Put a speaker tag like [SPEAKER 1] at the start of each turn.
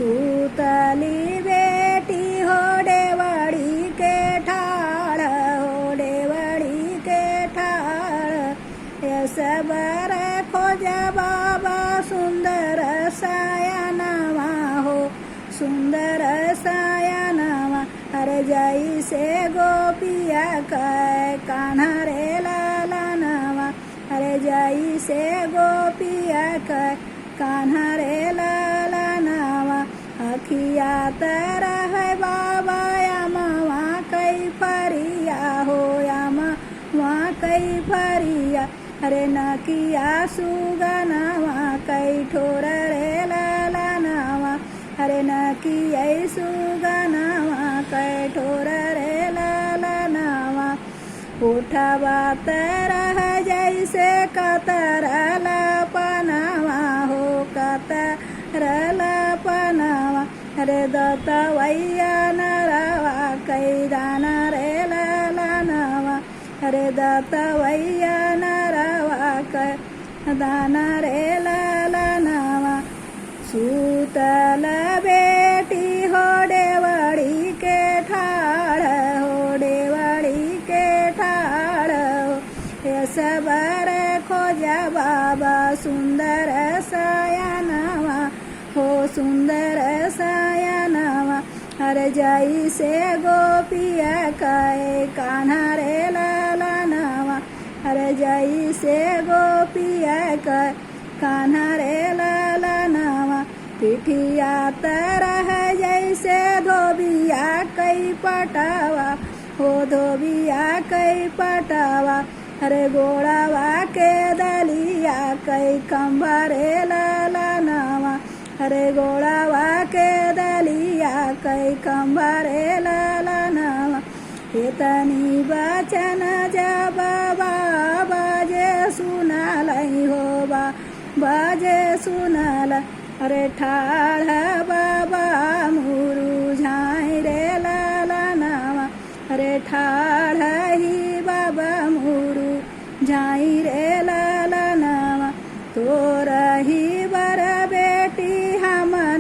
[SPEAKER 1] सूतली बेटी हो डेवड़ी के ठाड़ हो डेवड़ी के ठाड़ ये सबर खोज बाबा सुंदर सायनवा हो सुंदर सायनवा अरे जई से गोपिया कै कान्हा रे लालनवा अरे जई से गोपिया कै कान्हा रे लालनवा अखिया तरह बाबा यामा वहाँ कई फरिया हो यामा वहाँ कई फरिया अरे नकिया सुगनवा कई ठोर रे लालनवा अरे नकिया सुगनवा कई ठोर रे लालनवा उठवा तरह जैसे कतरल पनवा हो कतरल पनवा अरे दतवैया नरवा कई दान रे लालनवा अरे दतवैया नरवा कई दान रे लालनवा सूतल बेटी हो डेवड़ी के ठाड़ हो डेवड़ी के ठाड़ ये सबर खोज बाबा सुंदर सायनवा हो सुंदर सायनवा अरे जई से गोपिया कै कान्हा रे लालनवा अरे जई से गोपिया कै कान्हा रे लालनवा पिठिया तरह जैसे धोबिया कई पटावा हो धोबिया कई पटावा अरे गोड़ावा के दलिया कई कंबरे लालनवा अरे गोड़ावा के दलिया कई कंबरे लालनवा इतनी बचन जब बाबा जे सुनलई हो बाजे सुनल अरे ठाड़ बाबा मुरुझाई रे लालनवा अरे ठाड़ ही बाबा मुरुझाई रे